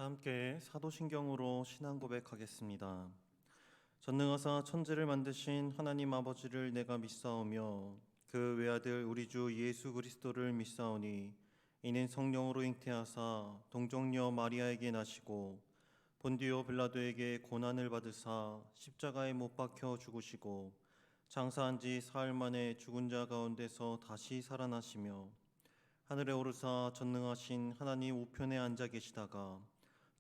다 함께 사도신경으로 신앙 고백하겠습니다. 전능하사 천지를 만드신 하나님 아버지를 내가 믿사오며 그 외아들 우리 주 예수 그리스도를 믿사오니 이는 성령으로 잉태하사 동정녀 마리아에게 나시고 본디오 빌라도에게 고난을 받으사 십자가에 못 박혀 죽으시고 장사한 지 사흘 만에 죽은 자 가운데서 다시 살아나시며 하늘에 오르사 전능하신 하나님 우편에 앉아 계시다가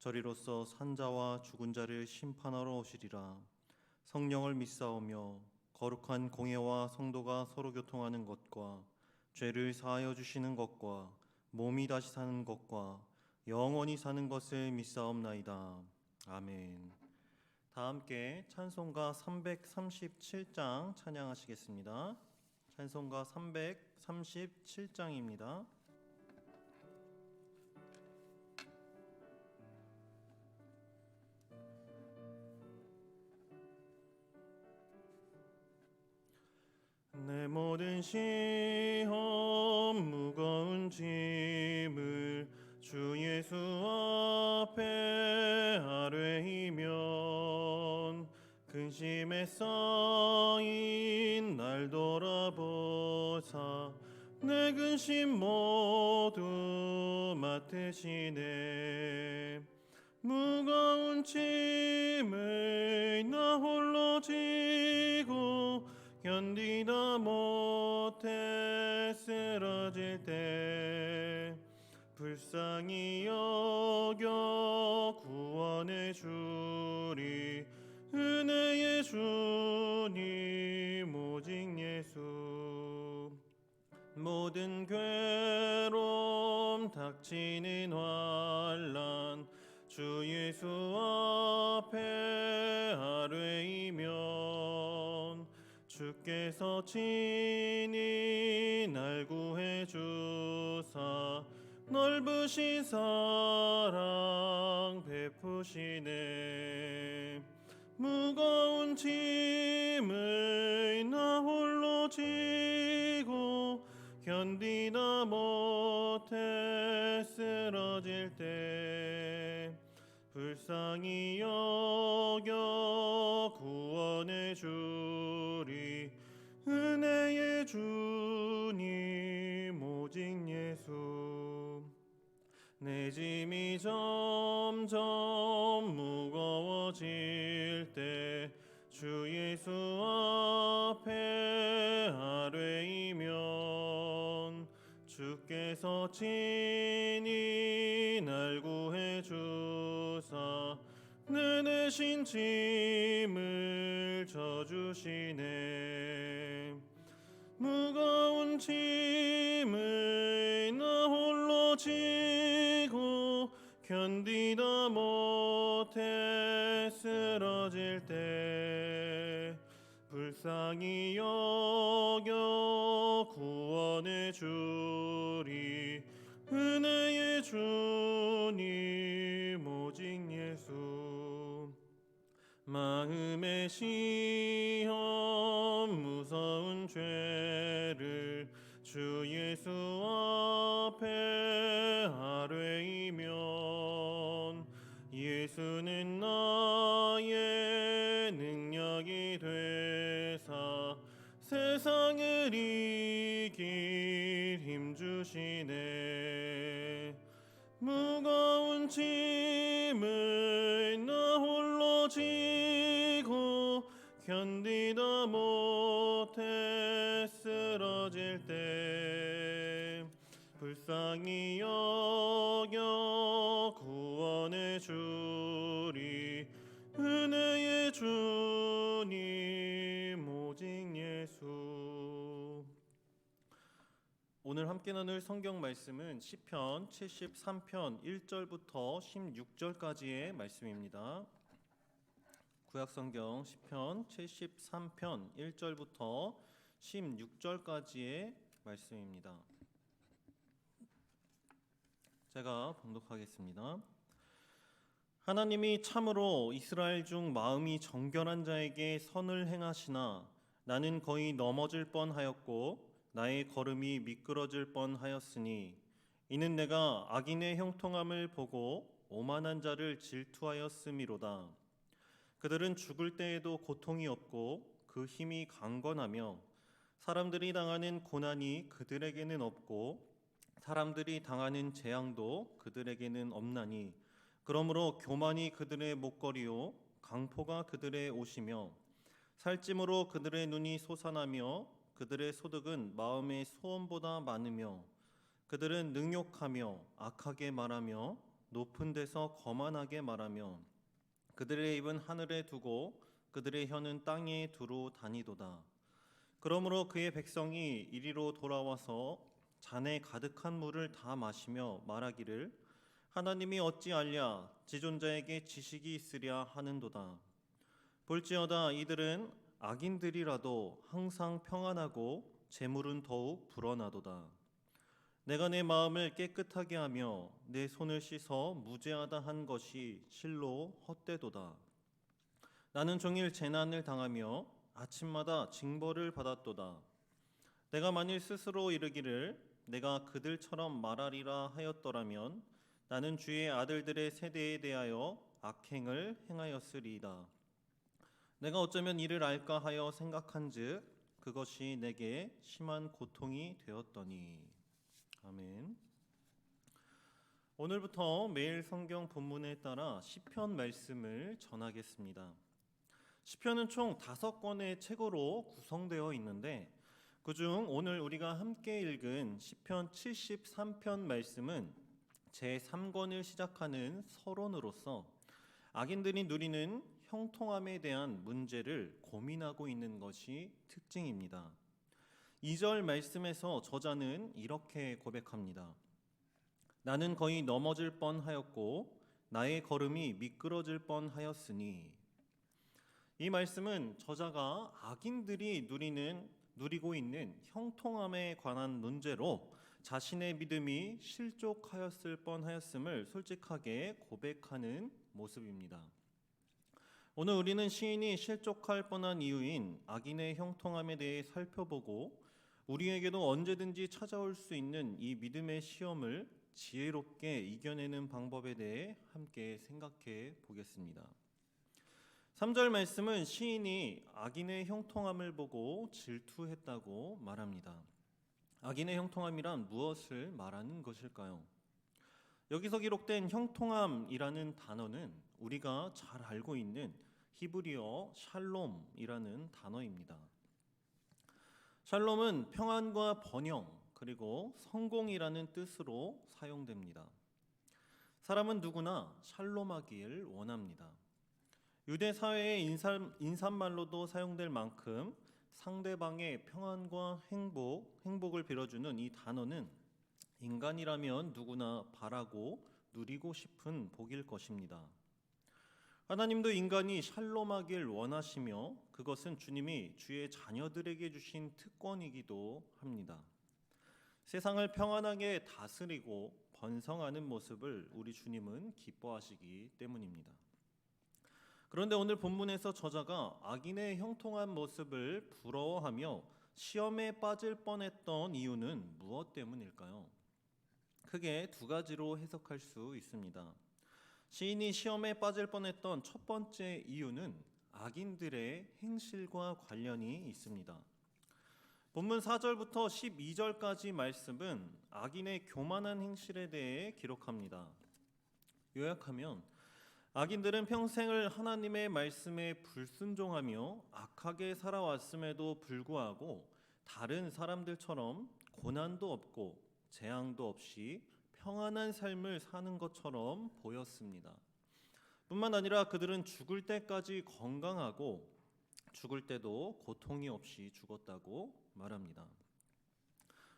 저리로서 산자와 죽은 자를 심판하러 오시리라. 성령을 믿사오며 거룩한 공회와 성도가 서로 교통하는 것과 죄를 사하여 주시는 것과 몸이 다시 사는 것과 영원히 사는 것을 믿사옵나이다. 아멘. 다 함께 찬송가 337장 찬양하시겠습니다. 찬송가 337장입니다. 내 모든 시험 무거운 짐을 주 예수 앞에 아뢰이면 근심에 쌓인 날 돌아보사 내 근심 모두 맡으시네. 무거운 짐을 나 홀로 지고 견디다 못해 쓰러질 때 불쌍히 여겨 구원해 주리. 은혜의 주님 오직 예수. 모든 괴로움 닥치는 환난 주 예수 앞에 아뢰이면 주께서 친히 날 구해 주사 넓으신 사랑 베푸시네. 무거운 짐을 나 홀로 지고 견디다 못해 쓰러질 때 불쌍히 여겨 구원해 주리. 은혜의 주님 오직 예수. 내 짐이 점점 무거워질 때 주 예수 앞에 아뢰이면 주께서 친히 날 구해 주사 내 대신 짐을 져주시네. 무거운 짐을 나 홀로 지고 견디다 못해 쓰러질 때 불쌍히 여겨 구원해 주리. 은혜의 주님 오직 예수. 마음의 시험 무서운 죄를 주 예수 앞에 아뢰이면 예수는 나의 능력이 되사 세상을 이길 힘 주시네. 무거운 짐을 나 홀로 지고 견디다 못해 쓰러질 때 불쌍히 여겨 구원해 주리. 은혜의 주님 오직 예수. 오늘 함께 나눌 성경 말씀은 시편 73편 1절부터 16절까지의 말씀입니다. 구약성경 시편 73편 1절부터 16절까지의 말씀입니다. 제가 봉독하겠습니다. 하나님이 참으로 이스라엘 중 마음이 정결한 자에게 선을 행하시나 나는 거의 넘어질 뻔하였고 나의 걸음이 미끄러질 뻔하였으니 이는 내가 악인의 형통함을 보고 오만한 자를 질투하였음이로다. 그들은 죽을 때에도 고통이 없고 그 힘이 강건하며 사람들이 당하는 고난이 그들에게는 없고 사람들이 당하는 재앙도 그들에게는 없나니 그러므로 교만이 그들의 목걸이요 강포가 그들의 옷이며 살찜으로 그들의 눈이 솟아나며 그들의 소득은 마음의 소원보다 많으며 그들은 능욕하며 악하게 말하며 높은 데서 거만하게 말하며 그들의 입은 하늘에 두고 그들의 혀는 땅에 두루 다니도다. 그러므로 그의 백성이 이리로 돌아와서 잔에 가득한 물을 다 마시며 말하기를 하나님이 어찌 알랴 지존자에게 지식이 있으랴 하는도다. 볼지어다 이들은 악인들이라도 항상 평안하고 재물은 더욱 불어나도다. 내가 내 마음을 깨끗하게 하며 내 손을 씻어 무죄하다 한 것이 실로 헛되도다. 나는 종일 재난을 당하며 아침마다 징벌을 받았도다. 내가 만일 스스로 이르기를 내가 그들처럼 말하리라 하였더라면 나는 주의 아들들의 세대에 대하여 악행을 행하였으리이다. 내가 어쩌면 이를 알까 하여 생각한즉 그것이 내게 심한 고통이 되었더니. 아멘. 오늘부터 매일 성경 본문에 따라 시편 말씀을 전하겠습니다. 시편은 총 5권의 책으로 구성되어 있는데 그중 오늘 우리가 함께 읽은 시편 73편 말씀은 제3권을 시작하는 서론으로서 악인들이 누리는 형통함에 대한 문제를 고민하고 있는 것이 특징입니다. 2절 말씀에서 저자는 이렇게 고백합니다. 나는 거의 넘어질 뻔하였고 나의 걸음이 미끄러질 뻔하였으니. 이 말씀은 저자가 악인들이 누리고 있는 형통함에 관한 문제로 자신의 믿음이 실족하였을 뻔하였음을 솔직하게 고백하는 모습입니다. 오늘 우리는 시인이 실족할 뻔한 이유인 악인의 형통함에 대해 살펴보고 우리에게도 언제든지 찾아올 수 있는 이 믿음의 시험을 지혜롭게 이겨내는 방법에 대해 함께 생각해 보겠습니다. 3절 말씀은 시인이 악인의 형통함을 보고 질투했다고 말합니다. 악인의 형통함이란 무엇을 말하는 것일까요? 여기서 기록된 형통함이라는 단어는 우리가 잘 알고 있는 히브리어 샬롬이라는 단어입니다. 샬롬은 평안과 번영 그리고 성공이라는 뜻으로 사용됩니다. 사람은 누구나 샬롬하길 원합니다. 유대 사회의 인사말로도 사용될 만큼 상대방의 평안과 행복을 빌어주는 이 단어는 인간이라면 누구나 바라고 누리고 싶은 복일 것입니다. 하나님도 인간이 샬롬하길 원하시며 그것은 주님이 주의 자녀들에게 주신 특권이기도 합니다. 세상을 평안하게 다스리고 번성하는 모습을 우리 주님은 기뻐하시기 때문입니다. 그런데 오늘 본문에서 저자가 악인의 형통한 모습을 부러워하며 시험에 빠질 뻔했던 이유는 무엇 때문일까요? 크게 2가지로 해석할 수 있습니다. 시인이 시험에 빠질 뻔했던 첫 번째 이유는 악인들의 행실과 관련이 있습니다. 본문 4절부터 12절까지 말씀은 악인의 교만한 행실에 대해 기록합니다. 요약하면 악인들은 평생을 하나님의 말씀에 불순종하며 악하게 살아왔음에도 불구하고 다른 사람들처럼 고난도 없고 재앙도 없이 평안한 삶을 사는 것처럼 보였습니다. 뿐만 아니라 그들은 죽을 때까지 건강하고 죽을 때도 고통이 없이 죽었다고 말합니다.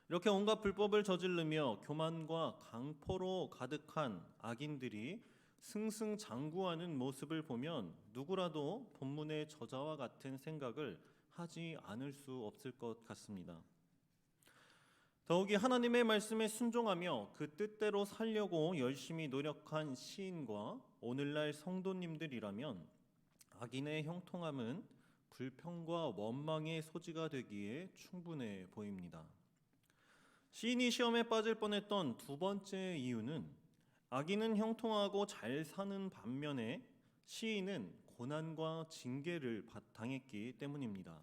이렇게 온갖 불법을 저지르며 교만과 강포로 가득한 악인들이 승승장구하는 모습을 보면 누구라도 본문의 저자와 같은 생각을 하지 않을 수 없을 것 같습니다. 더욱이 하나님의 말씀에 순종하며 그 뜻대로 살려고 열심히 노력한 시인과 오늘날 성도님들이라면 악인의 형통함은 불평과 원망의 소지가 되기에 충분해 보입니다. 시인이 시험에 빠질 뻔했던 2번째 이유는 악인은 형통하고 잘 사는 반면에 시인은 고난과 징계를 당했기 때문입니다.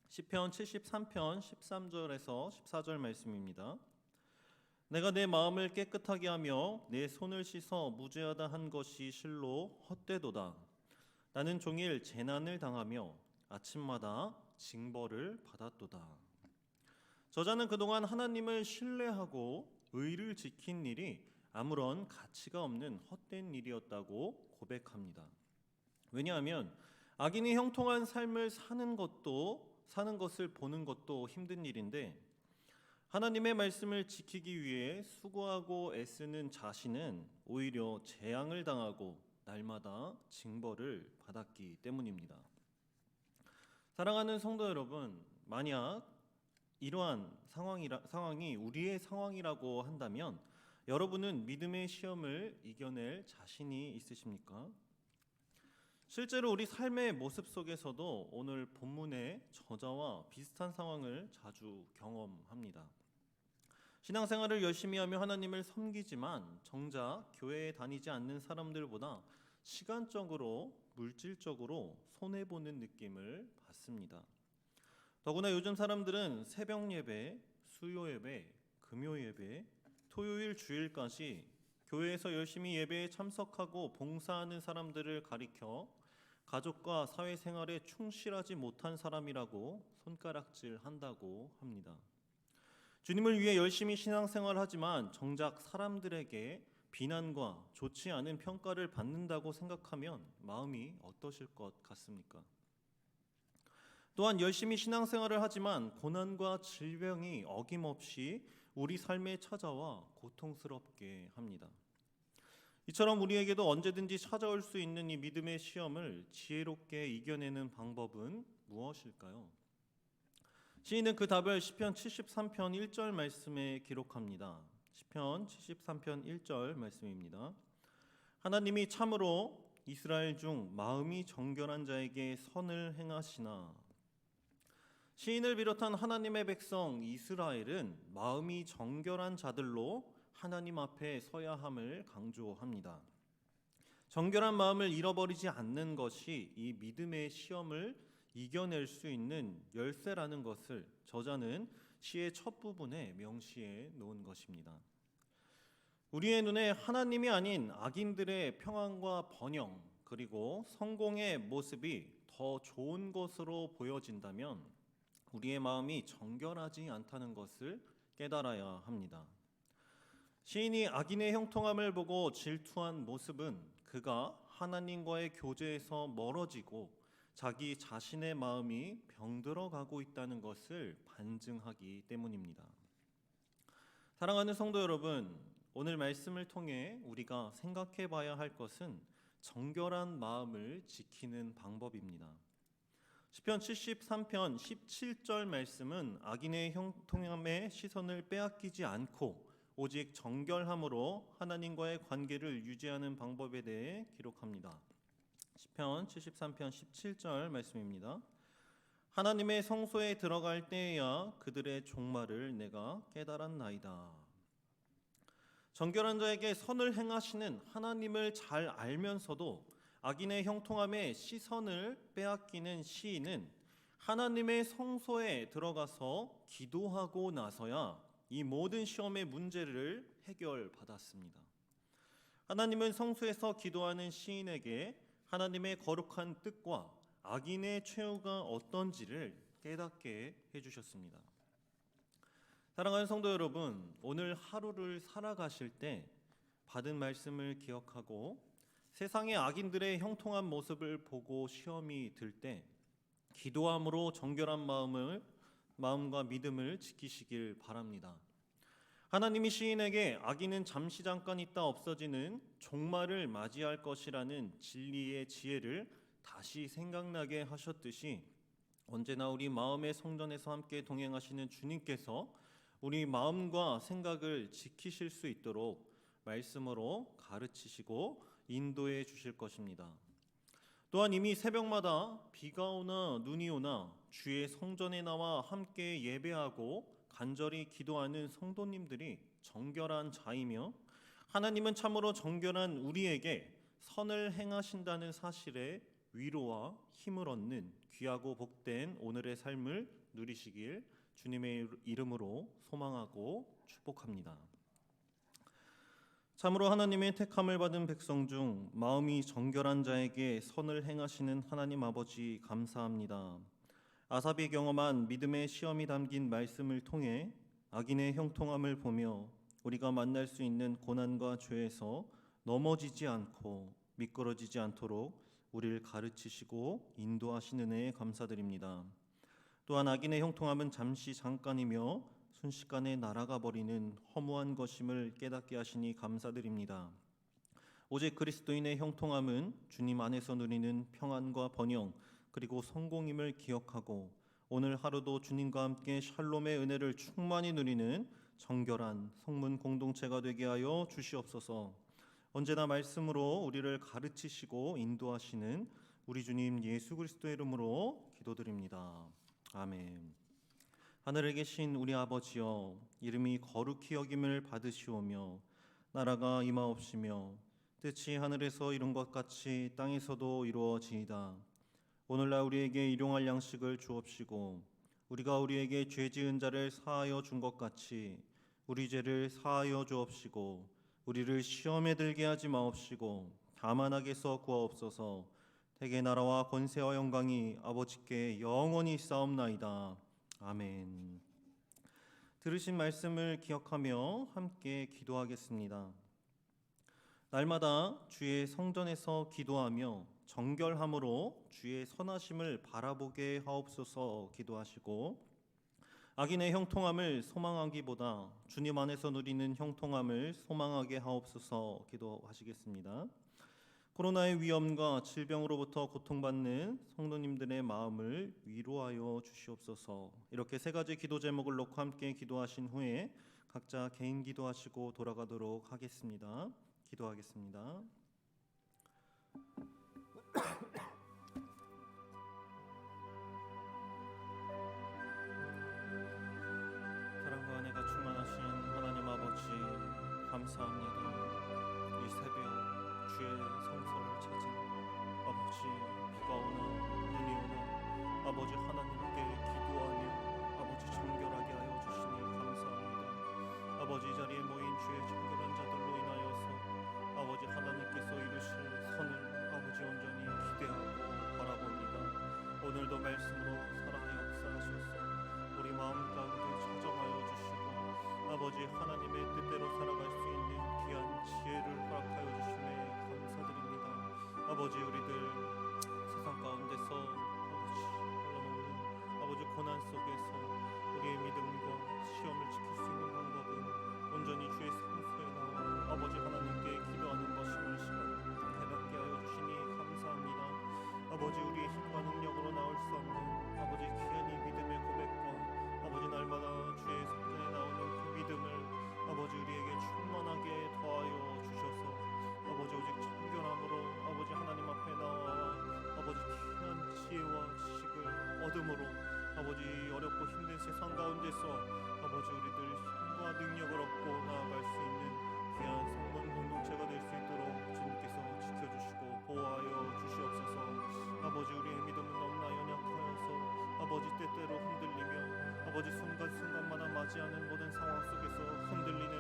시편 73편 13절에서 14절 말씀입니다. 내가 내 마음을 깨끗하게 하며 내 손을 씻어 무죄하다 한 것이 실로 헛되도다. 나는 종일 재난을 당하며 아침마다 징벌을 받았도다. 저자는 그동안 하나님을 신뢰하고 의를 지킨 일이 아무런 가치가 없는 헛된 일이었다고 고백합니다. 왜냐하면 악인이 형통한 삶을 사는 것을 보는 것도 힘든 일인데 하나님의 말씀을 지키기 위해 수고하고 애쓰는 자신은 오히려 재앙을 당하고 날마다 징벌을 받았기 때문입니다. 사랑하는 성도 여러분, 만약 이러한 상황이 우리의 상황이라고 한다면 여러분은 믿음의 시험을 이겨낼 자신이 있으십니까? 실제로 우리 삶의 모습 속에서도 오늘 본문의 저자와 비슷한 상황을 자주 경험합니다. 신앙생활을 열심히 하며 하나님을 섬기지만 정작 교회에 다니지 않는 사람들보다 시간적으로, 물질적으로 손해보는 느낌을 받습니다. 더구나 요즘 사람들은 새벽 예배, 수요 예배, 금요 예배, 토요일 주일까지 교회에서 열심히 예배에 참석하고 봉사하는 사람들을 가리켜 가족과 사회생활에 충실하지 못한 사람이라고 손가락질한다고 합니다. 주님을 위해 열심히 신앙생활하지만 정작 사람들에게 비난과 좋지 않은 평가를 받는다고 생각하면 마음이 어떠실 것 같습니까? 또한 열심히 신앙생활을 하지만 고난과 질병이 어김없이 우리 삶에 찾아와 고통스럽게 합니다. 이처럼 우리에게도 언제든지 찾아올 수 있는 이 믿음의 시험을 지혜롭게 이겨내는 방법은 무엇일까요? 시인은 그 답을 시편 73편 1절 말씀에 기록합니다. 시편 73편 1절 말씀입니다. 하나님이 참으로 이스라엘 중 마음이 정결한 자에게 선을 행하시나. 시인을 비롯한 하나님의 백성 이스라엘은 마음이 정결한 자들로 하나님 앞에 서야 함을 강조합니다. 정결한 마음을 잃어버리지 않는 것이 이 믿음의 시험을 이겨낼 수 있는 열쇠라는 것을 저자는 시의 첫 부분에 명시해 놓은 것입니다. 우리의 눈에 하나님이 아닌 악인들의 평안과 번영 그리고 성공의 모습이 더 좋은 것으로 보여진다면 우리의 마음이 정결하지 않다는 것을 깨달아야 합니다. 시인이 악인의 형통함을 보고 질투한 모습은 그가 하나님과의 교제에서 멀어지고 자기 자신의 마음이 병들어가고 있다는 것을 반증하기 때문입니다. 사랑하는 성도 여러분, 오늘 말씀을 통해 우리가 생각해 봐야 할 것은 정결한 마음을 지키는 방법입니다. 시편 73편 17절 말씀은 악인의 형통함의 시선을 빼앗기지 않고 오직 정결함으로 하나님과의 관계를 유지하는 방법에 대해 기록합니다. 시편 73편 17절 말씀입니다. 하나님의 성소에 들어갈 때에야 그들의 종말을 내가 깨달았나이다. 정결한 자에게 선을 행하시는 하나님을 잘 알면서도 악인의 형통함에 시선을 빼앗기는 시인은 하나님의 성소에 들어가서 기도하고 나서야 이 모든 시험의 문제를 해결받았습니다. 하나님은 성소에서 기도하는 시인에게 하나님의 거룩한 뜻과 악인의 최후가 어떤지를 깨닫게 해주셨습니다. 사랑하는 성도 여러분, 오늘 하루를 살아가실 때 받은 말씀을 기억하고 세상의 악인들의 형통한 모습을 보고 시험이 들 때 기도함으로 정결한 마음과 믿음을 지키시길 바랍니다. 하나님이 시인에게 악인은 잠시 잠깐 있다 없어지는 종말을 맞이할 것이라는 진리의 지혜를 다시 생각나게 하셨듯이 언제나 우리 마음의 성전에서 함께 동행하시는 주님께서 우리 마음과 생각을 지키실 수 있도록 말씀으로 가르치시고 인도해 주실 것입니다. 또한 이미 새벽마다 비가 오나 눈이 오나 주의 성전에 나와 함께 예배하고 간절히 기도하는 성도님들이 정결한 자이며 하나님은 참으로 정결한 우리에게 선을 행하신다는 사실에 위로와 힘을 얻는 귀하고 복된 오늘의 삶을 누리시길 주님의 이름으로 소망하고 축복합니다. 참으로 하나님의 택함을 받은 백성 중 마음이 정결한 자에게 선을 행하시는 하나님 아버지 감사합니다. 아삽이 경험한 믿음의 시험이 담긴 말씀을 통해 악인의 형통함을 보며 우리가 만날 수 있는 고난과 죄에서 넘어지지 않고 미끄러지지 않도록 우리를 가르치시고 인도하시는 은혜에 감사드립니다. 또한 악인의 형통함은 잠깐이며 순식간에 날아가 버리는 허무한 것임을 깨닫게 하시니 감사드립니다. 오직 그리스도인의 형통함은 주님 안에서 누리는 평안과 번영 그리고 성공임을 기억하고 오늘 하루도 주님과 함께 샬롬의 은혜를 충만히 누리는 정결한 성문 공동체가 되게 하여 주시옵소서. 언제나 말씀으로 우리를 가르치시고 인도하시는 우리 주님 예수 그리스도의 이름으로 기도드립니다. 아멘. 하늘에 계신 우리 아버지여, 이름이 거룩히 여김을 받으시오며 나라가 임하옵시며 뜻이 하늘에서 이룬 것 같이 땅에서도 이루어지이다. 오늘날 우리에게 일용할 양식을 주옵시고 우리가 우리에게 죄 지은 자를 사하여 준 것 같이 우리 죄를 사하여 주옵시고 우리를 시험에 들게 하지 마옵시고 다만 악에서 구하옵소서. 대개 나라와 권세와 영광이 아버지께 영원히 있사옵나이다. 아멘. 들으신 말씀을 기억하며 함께 기도하겠습니다. 날마다 주의 성전에서 기도하며 정결함으로 주의 선하심을 바라보게 하옵소서 기도하시고 악인의 형통함을 소망하기보다 주님 안에서 누리는 형통함을 소망하게 하옵소서 기도하시겠습니다. 코로나의 위험과 질병으로부터 고통받는 성도님들의 마음을 위로하여 주시옵소서. 이렇게 세 가지 기도 제목을 놓고 함께 기도하신 후에 각자 개인 기도하시고 돌아가도록 하겠습니다. 기도하겠습니다. 사랑과 은혜가 충만하신 하나님 아버지 감사합니다. 이 새벽 주의 성소를 찾아 아버지 비가 오나 눈이 오나 아버지 하나님께 기도하며 아버지 정결하게 하여 주시니 감사합니다. 아버지 이 자리에 모인 주의 정결한 자들로 인하여서 아버지 하나님께서 이루실 선을 아버지 온전히 기대하고 바라봅니다. 오늘도 말씀으로 살아하여 역사하셔서 우리 마음 가운데 찾아하여 주시고 아버지 하나님의 뜻대로 살아갈 수 있는 귀한 지혜를 허락하여 주심에 감사드립니다. 아버지 우리들 세상 가운데서 아버지 흘러먹는 아버지 고난 속에서 우리의 믿음과 시험을 지킬 수 있는 방법은 온전히 주의 성소에 나와 아버지 하나님께 기도하는 것임을 시간 깨닫게 하여 주시니 감사합니다. 아버지 우리의 힘과 능력으로 나올 수 없는 아버지 귀한 이 믿음의 고백과 아버지 날마다 주의 성전에 나오는 그 믿음을 아버지 우리에게 충만하게 더하여 주셔서 아버지 오직 정결함으로 아버지 하나님 앞에 나와 아버지 귀한 지혜와 지식을 얻음으로 아버지 어렵고 힘든 세상 가운데서 아버지 우리들 힘과 능력을 얻고 나아갈 수 있는 귀한 성문 공동체가 될 수 있도록 주님께서 지켜주시고 보호하여 주시옵소서. 아버지 우리의 믿음은 너무나 연약하여서 아버지 때때로 흔들리며 아버지 순간순간마다 맞이하는 모든 상황 속에서 흔들리는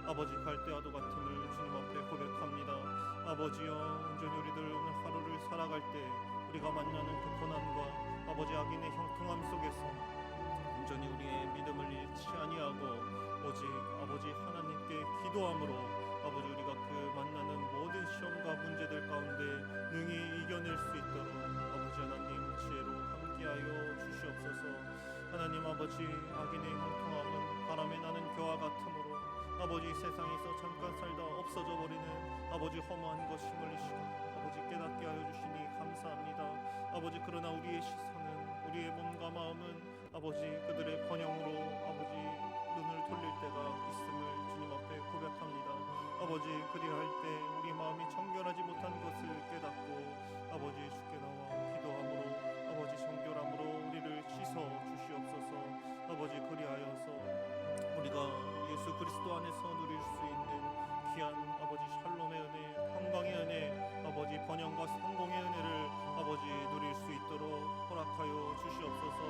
아버지 갈대와도 같음을 주님 앞에 고백합니다. 아버지여 온전히 우리들 오늘 하루를 살아갈 때 우리가 만나는 그 고난과 아버지 악인의 형통함 속에서 온전히 우리의 믿음을 잃지 아니하고 오직 아버지 하나님께 기도함으로 아버지 우리가 그 만나는 모든 시험과 문제들 가운데 능히 이겨낼 수 있도록 아버지 하나님 지혜로 함께하여 주시옵소서. 하나님 아버지 악인의 형통함은 바람에 나는 겨와 같으므로 아버지 세상에서 잠깐 살다 없어져 버리는 아버지 허무한 것임을 아버지 깨닫게 하여 주시니 감사합니다. 아버지 그러나 우리의 시선은 우리의 몸과 마음은 아버지 그들의 번영으로 아버지 눈을 돌릴 때가 있음을 주님 앞에 고백합니다. 아버지 그리할 때 우리 마음이 정결하지 못한 것을 깨닫고 아버지 주께 나와 기도함으로 아버지 정결함으로 우리를 씻어 주시옵소서. 아버지 그리하여서 우리가 예수 그리스도 안에서 누릴 수 있는 귀한 아버지 샬롬의 은혜, 평강의 은혜, 아버지 번영과 성공의 은혜를 아버지 누릴 수 있도록 허락하여 주시옵소서.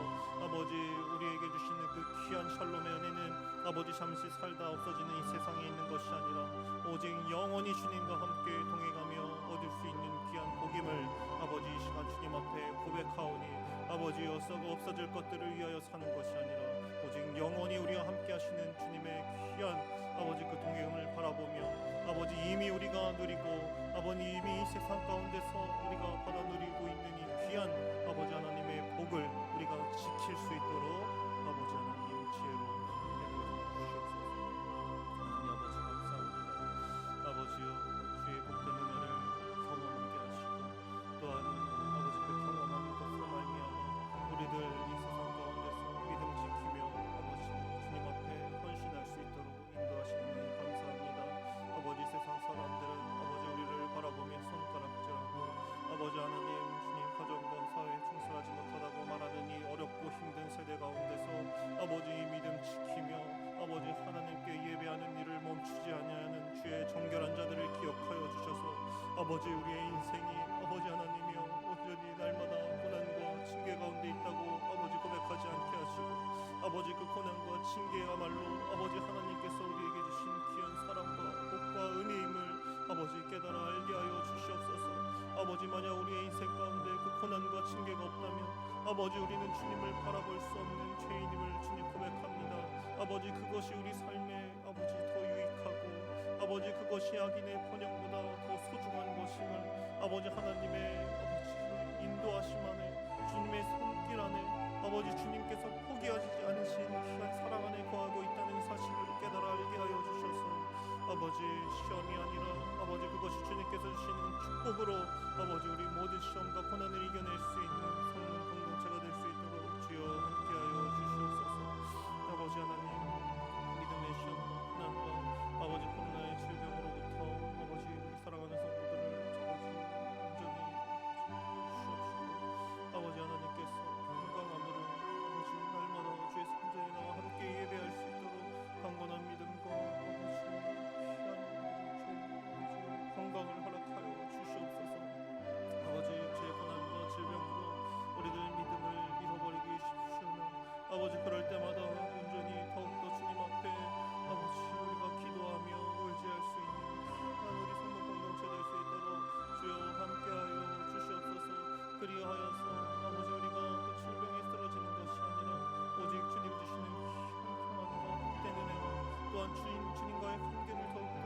아버지 우리에게 주시는 그 귀한 샬롬의 은혜는 아버지 잠시 살다 없어지는 이 세상에 있는 것이 아니라 오직 영원히 주님과 함께 동행하며 얻을 수 있는 귀한 복임을 아버지 이 시간 주님 앞에 고백하오니 아버지여 썩어 없어질 것들을 위하여 사는 것이 아니라 오직 영원히 우리와 함께 하시는 주님의 귀한 아버지 그 동행을 바라보며 아버지 이미 우리가 누리고 아버지 이미 이 세상 가운데서 우리가 받아 누리고 있는 이 귀한 아버지 하나님의 복을 우리가 지킬 수 있도록 아버지 하나님 지혜로 주시옵소서. 하나님 아버지 감사합니다. 아버지여 주의 복된 은혜를 경험하게 하시고 또한 아버지 그 경험한 것으로 말미암아 우리들 이 세상 가운데서 믿음 지키며 아버지 주님 앞에 헌신할 수 있도록 인도하시는 분 감사합니다. 아버지 세상 사람들은 아버지 우리를 바라보며 손가락질하고 아버지 하나님 주님 가정과 사회에 충실하지 못하다고 말하는 이 어렵고 힘든 세대 가운데서 아버지 이 믿음 지키며 아버지 하나님께 예배하는 일을 멈추지 아니하는 주의 정결한 자들을 기억하여 주셔서 아버지 우리의 인생이 아버지 하나님이여 온전히 날마다 고난과 징계 가운데 있다고 아버지 고백하지 않게 하시고 아버지 그 고난과 징계야말로 아버지 하나님께서 우리에게 주신 귀한 사랑과 복과 은혜임을 아버지 깨달아 알게 하여 주시옵소서. 아버지 만약 우리의 인생 가운데 그 고난과 징계가 없다면 아버지 우리는 주님을 바라볼 수 없는 죄인임을 주님 고백합니다. 아버지 그것이 우리 삶에 아버지 더 유익하고 아버지 그것이 악인의 번영보다 더 소중한 것임을 아버지 하나님의 아버지 인도하심 안에 주님의 손길 안에 아버지 주님께서 포기하지 않으신 귀한 사랑 안에 거하고 있다는 사실을 깨달아 알게 하여 주셔서 아버지 시험이 아니라 아버지 그것이 주님께서 주시는 축복으로 아버지 우리 모든 시험과 고난을 이겨낼 수 있는 성문 공동체가 될 수 있도록 주여 함께하여 주시옵소서. 아버지 하나님 믿음의 시험과 고난과 아버지 코로나의 질병으로부터 아버지 우리 사랑하는 성도들을 아버지 온전히 주시옵시고 아버지 하나님께서 건강함으로 아버지 날마다 주의 성전에 나와 함께 예배할 수 있도록 강건한 믿음과 아버지 건강을 허락하여 주시옵소서. 아버지 육체의 고난과 질병으로 우리들 믿음을 잃어버리기 쉽으나 아버지 그럴 때마다 온전히 더욱더 주님 앞에 아버지 우리가 기도하며 의지할 수 있는 귀한 우리 성도 공동체 될 수 있도록 주여 함께하여 주시옵소서. 그리하여서 아버지 우리가 그 질병에 쓰러지는 것이 아니라 오직 주님 주시는 귀한 평안과 복된 은혜와 또한 주님과의 관계를 더욱